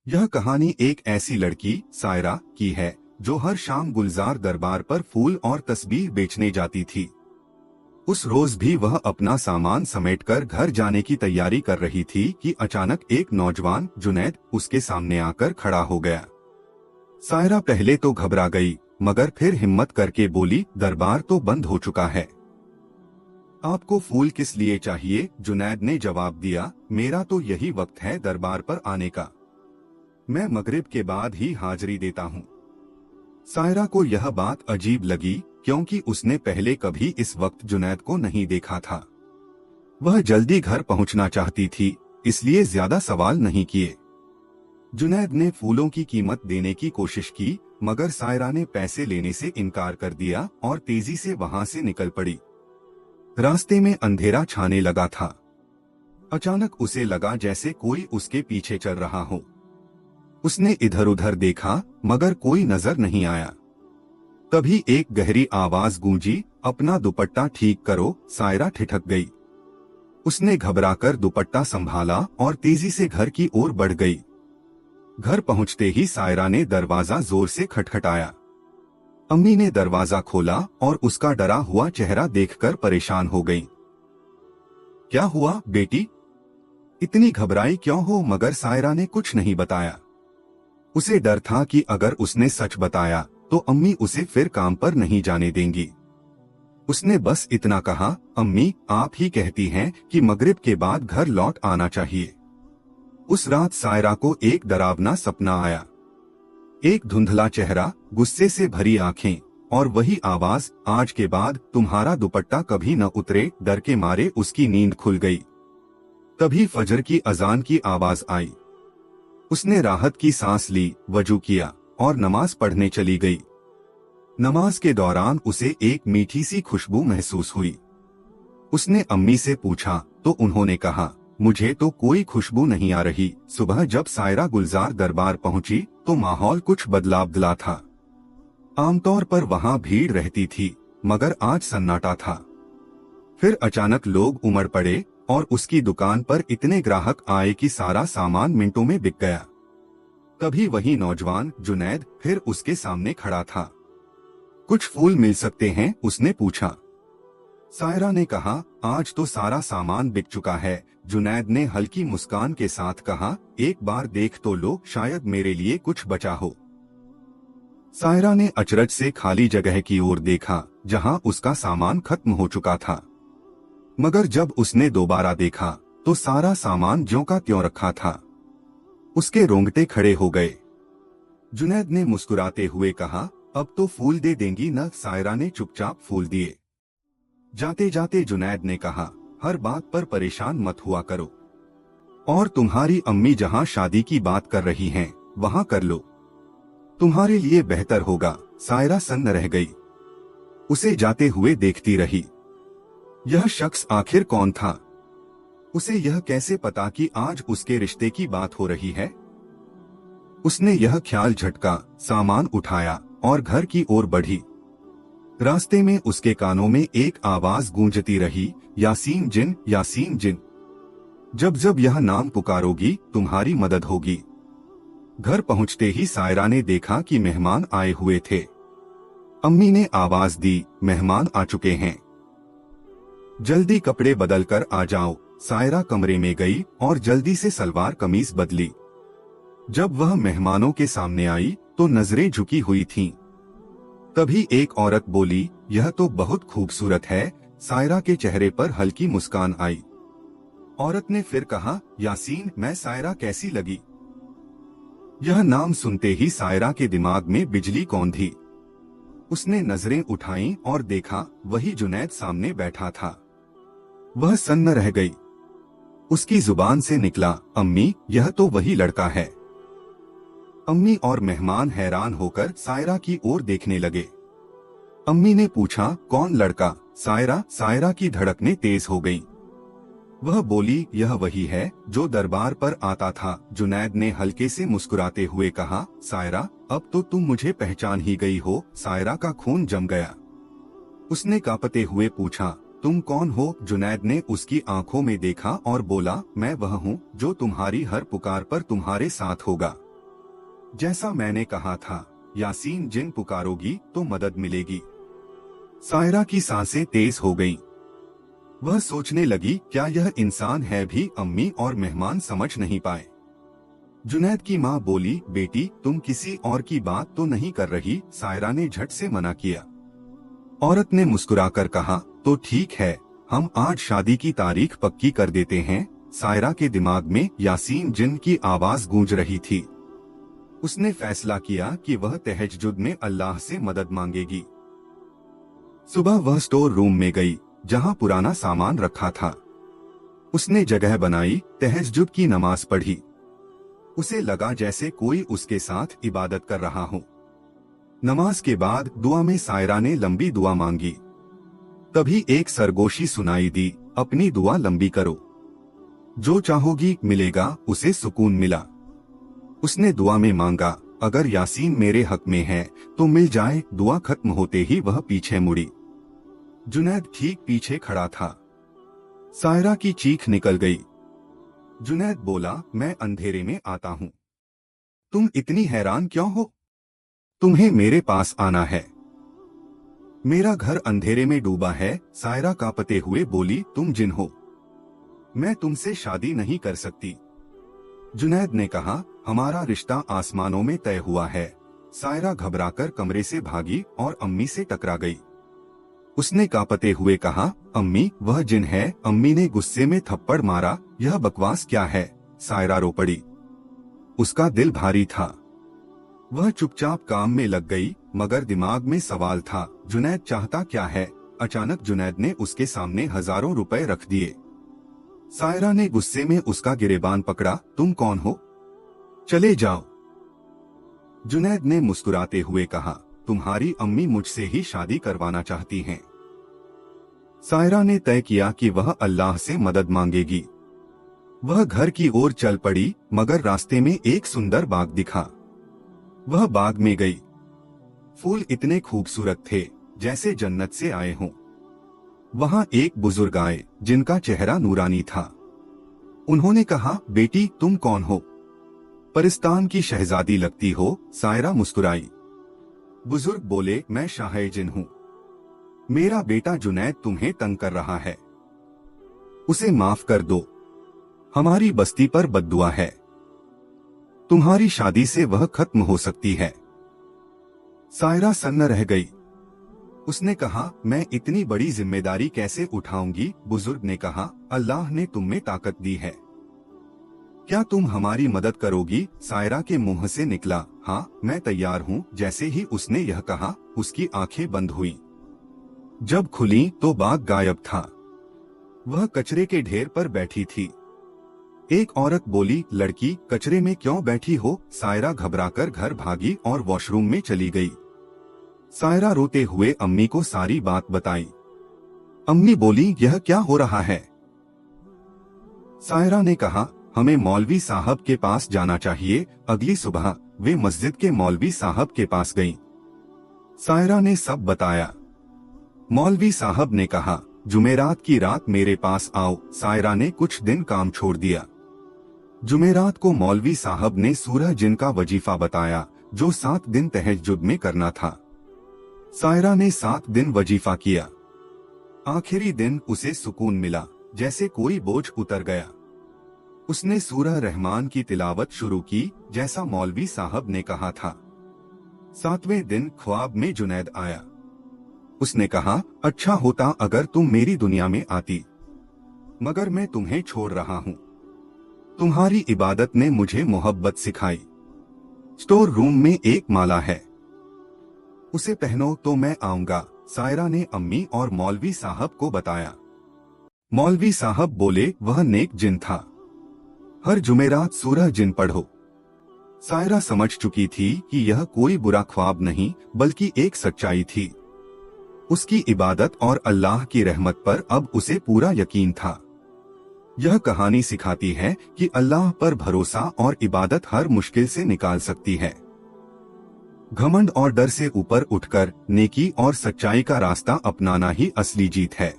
यह कहानी एक ऐसी लड़की सायरा की है जो हर शाम गुलजार दरबार पर फूल और तस्बीह बेचने जाती थी। उस रोज भी वह अपना सामान समेटकर घर जाने की तैयारी कर रही थी कि अचानक एक नौजवान जुनैद उसके सामने आकर खड़ा हो गया। सायरा पहले तो घबरा गई, मगर फिर हिम्मत करके बोली, दरबार तो बंद हो चुका है। आपको फूल किस लिए चाहिए? जुनैद ने जवाब दिया, मेरा तो यही वक्त है दरबार पर आने का। मैं मगरिब के बाद ही हाजिरी देता हूँ। सायरा को यह बात अजीब लगी, क्योंकि उसने पहले कभी इस वक्त जुनैद को नहीं देखा था। वह जल्दी घर पहुंचना चाहती थी, इसलिए ज्यादा सवाल नहीं किए। जुनैद ने फूलों की कीमत देने की कोशिश की, मगर सायरा ने पैसे लेने से इनकार कर दिया और तेजी से वहां से निकल पड़ी। रास्ते में अंधेरा छाने लगा था। अचानक उसे लगा जैसे कोई उसके पीछे चल रहा हो। उसने इधर उधर देखा, मगर कोई नजर नहीं आया। तभी एक गहरी आवाज गूंजी, अपना दुपट्टा ठीक करो। सायरा ठिठक गई। उसने घबराकर दुपट्टा संभाला और तेजी से घर की ओर बढ़ गई। घर पहुंचते ही सायरा ने दरवाजा जोर से खटखटाया। अम्मी ने दरवाजा खोला और उसका डरा हुआ चेहरा देखकर परेशान हो गई। क्या हुआ बेटी, इतनी घबराई क्यों हो? मगर सायरा ने कुछ नहीं बताया। उसे डर था कि अगर उसने सच बताया तो अम्मी उसे फिर काम पर नहीं जाने देंगी। उसने बस इतना कहा, अम्मी आप ही कहती हैं कि मगरिब के बाद घर लौट आना चाहिए। उस रात सायरा को एक डरावना सपना आया। एक धुंधला चेहरा, गुस्से से भरी आंखें और वही आवाज, आज के बाद तुम्हारा दुपट्टा कभी न उतरे। डर के मारे उसकी नींद खुल गई। तभी फजर की अजान की आवाज आई। उसने राहत की सांस ली, वजू किया और नमाज पढ़ने चली गई। नमाज के दौरान उसे एक मीठी सी खुशबू महसूस हुई। उसने अम्मी से पूछा तो उन्होंने कहा, मुझे तो कोई खुशबू नहीं आ रही। सुबह जब सायरा गुलजार दरबार पहुंची तो माहौल कुछ बदलाव था। आमतौर पर वहां भीड़ रहती थी, मगर आज सन्नाटा था। फिर अचानक लोग उमड़ पड़े और उसकी दुकान पर इतने ग्राहक आए कि सारा सामान मिनटों में बिक गया। तभी वही नौजवान जुनैद फिर उसके सामने खड़ा था। कुछ फूल मिल सकते हैं? उसने पूछा। सायरा ने कहा, आज तो सारा सामान बिक चुका है। जुनैद ने हल्की मुस्कान के साथ कहा, एक बार देख तो लो, शायद मेरे लिए कुछ बचा हो। सायरा ने अचरज से खाली जगह की ओर देखा, जहां उसका सामान खत्म हो चुका था। मगर जब उसने दोबारा देखा तो सारा सामान ज्यों का त्यों रखा था। उसके रोंगटे खड़े हो गए। जुनैद ने मुस्कुराते हुए कहा, अब तो फूल दे देंगी न? सायरा ने चुपचाप फूल दिए। जाते जाते जुनैद ने कहा, हर बात पर परेशान मत हुआ करो, और तुम्हारी अम्मी जहां शादी की बात कर रही हैं, वहां कर लो, तुम्हारे लिए बेहतर होगा। सायरा सन्न रह गई। उसे जाते हुए देखती रही। यह शख्स आखिर कौन था? उसे यह कैसे पता कि आज उसके रिश्ते की बात हो रही है? उसने यह ख्याल झटका, सामान उठाया और घर की ओर बढ़ी। रास्ते में उसके कानों में एक आवाज गूंजती रही, यासीन जिन, यासीन जिन, जब जब यह नाम पुकारोगी तुम्हारी मदद होगी। घर पहुंचते ही सायरा ने देखा कि मेहमान आए हुए थे। अम्मी ने आवाज दी, मेहमान आ चुके हैं, जल्दी कपड़े बदल कर आ जाओ। सायरा कमरे में गई और जल्दी से सलवार कमीज बदली। जब वह मेहमानों के सामने आई तो नजरें झुकी हुई थीं। तभी एक औरत बोली, यह तो बहुत खूबसूरत है। सायरा के चेहरे पर हल्की मुस्कान आई। औरत ने फिर कहा, यासीन, मैं सायरा कैसी लगी? यह नाम सुनते ही सायरा के दिमाग में बिजली कौंधी। उसने नजरें उठाईं और देखा, वही जुनैद सामने बैठा था। वह सन्न रह गई। उसकी जुबान से निकला, अम्मी, यह तो वही लड़का है। अम्मी और मेहमान हैरान होकर सायरा की ओर देखने लगे। अम्मी ने पूछा, कौन लड़का? सायरा की धड़कनें तेज हो गईं। वह बोली, यह वही है जो दरबार पर आता था। जुनैद ने हल्के से मुस्कुराते हुए कहा, सायरा, अब तो तुम मुझे पहचान ही गई हो। सायरा का खून जम गया। उसने कांपते हुए पूछा, तुम कौन हो? जुनैद ने उसकी आंखों में देखा और बोला, मैं वह हूँ जो तुम्हारी हर पुकार पर तुम्हारे साथ होगा। जैसा मैंने कहा था, यासीन जिन पुकारोगी तो मदद मिलेगी। सायरा की सांसें तेज हो गईं। वह सोचने लगी, क्या यह इंसान है भी अम्मी और मेहमान समझ नहीं पाए। जुनैद की माँ बोली, बेटी तुम किसी और की बात तो नहीं कर रही? सायरा ने झट से मना किया। औरत ने मुस्कुराकर कहा, तो ठीक है, हम आज शादी की तारीख पक्की कर देते हैं। सायरा के दिमाग में यासीन जिन की आवाज गूंज रही थी। उसने फैसला किया कि वह तहज्जुद में अल्लाह से मदद मांगेगी। सुबह वह स्टोर रूम में गई, जहां पुराना सामान रखा था। उसने जगह बनाई, तहज्जुद की नमाज पढ़ी। उसे लगा जैसे कोई उसके साथ इबादत कर रहा हो। नमाज के बाद दुआ में सायरा ने लंबी दुआ मांगी। तभी एक सरगोशी सुनाई दी, अपनी दुआ लंबी करो, जो चाहोगी मिलेगा। उसे सुकून मिला। उसने दुआ में मांगा, अगर यासीन मेरे हक में है तो मिल जाए। दुआ खत्म होते ही वह पीछे मुड़ी। जुनैद ठीक पीछे खड़ा था। सायरा की चीख निकल गई। जुनैद बोला, मैं अंधेरे में आता हूँ, तुम इतनी हैरान क्यों हो? तुम्हें मेरे पास आना है। मेरा घर अंधेरे में डूबा है। सायरा कांपते हुए बोली, तुम जिन हो, मैं तुमसे शादी नहीं कर सकती। जुनैद ने कहा, हमारा रिश्ता आसमानों में तय हुआ है। सायरा घबराकर कमरे से भागी और अम्मी से टकरा गई। उसने कांपते हुए कहा, अम्मी वह जिन है। अम्मी ने गुस्से में थप्पड़ मारा। यह बकवास क्या है? सायरा रो पड़ी। उसका दिल भारी था। वह चुपचाप काम में लग गई, मगर दिमाग में सवाल था, जुनैद चाहता क्या है? अचानक जुनैद ने उसके सामने हजारों रुपए रख दिए। सायरा ने गुस्से में उसका गिरेबान पकड़ा, तुम कौन हो? चले जाओ। जुनैद ने मुस्कुराते हुए कहा, तुम्हारी अम्मी मुझसे ही शादी करवाना चाहती हैं। सायरा ने तय किया कि वह अल्लाह से मदद मांगेगी। वह घर की ओर चल पड़ी, मगर रास्ते में एक सुंदर बाग दिखा। वह बाग में गई। फूल इतने खूबसूरत थे जैसे जन्नत से आए हों। वहां एक बुजुर्ग आए, जिनका चेहरा नूरानी था। उन्होंने कहा, बेटी तुम कौन हो? परिस्तान की शहजादी लगती हो। सायरा मुस्कुराई। बुजुर्ग बोले, मैं शाह जिन हूँ। मेरा बेटा जुनैद तुम्हें तंग कर रहा है, उसे माफ कर दो। हमारी बस्ती पर बद्दुआ है, तुम्हारी शादी से वह खत्म हो सकती है। सायरा सन्न रह गई। उसने कहा, मैं इतनी बड़ी जिम्मेदारी कैसे उठाऊंगी? बुजुर्ग ने कहा, अल्लाह ने तुम में ताकत दी है, क्या तुम हमारी मदद करोगी? सायरा के मुंह से निकला, हाँ मैं तैयार हूँ। जैसे ही उसने यह कहा, उसकी आंखें बंद हुई। जब खुली तो बाग गायब था। वह कचरे के ढेर पर बैठी थी। एक औरत बोली, लड़की कचरे में क्यों बैठी हो? सायरा घबराकर घर भागी और वॉशरूम में चली गई। सायरा रोते हुए अम्मी को सारी बात बताई। अम्मी बोली, यह क्या हो रहा है? सायरा ने कहा, हमें मौलवी साहब के पास जाना चाहिए। अगली सुबह वे मस्जिद के मौलवी साहब के पास गईं। सायरा ने सब बताया। मौलवी साहब ने कहा, जुमेरात की रात मेरे पास आओ। सायरा ने कुछ दिन काम छोड़ दिया। जुमेरात को मौलवी साहब ने सूरह जिन का वजीफा बताया, जो 7 दिन तहज्जुद में करना था। सायरा ने 7 दिन वजीफा किया। आखिरी दिन उसे सुकून मिला, जैसे कोई बोझ उतर गया। उसने सूरह रहमान की तिलावत शुरू की, जैसा मौलवी साहब ने कहा था। 7वें दिन ख्वाब में जुनैद आया। उसने कहा, अच्छा होता अगर तुम मेरी दुनिया में आती, मगर मैं तुम्हें छोड़ रहा हूँ। तुम्हारी इबादत ने मुझे मोहब्बत सिखाई। स्टोर रूम में एक माला है, उसे पहनो तो मैं आऊंगा। सायरा ने अम्मी और मौलवी साहब को बताया। मौलवी साहब बोले, वह नेक जिन था, हर जुमेरात सूरह जिन पढ़ो। सायरा समझ चुकी थी कि यह कोई बुरा ख्वाब नहीं, बल्कि एक सच्चाई थी। उसकी इबादत और अल्लाह की रहमत पर अब उसे पूरा यकीन था। यह कहानी सिखाती है कि अल्लाह पर भरोसा और इबादत हर मुश्किल से निकाल सकती है। घमंड और डर से ऊपर उठकर नेकी और सच्चाई का रास्ता अपनाना ही असली जीत है।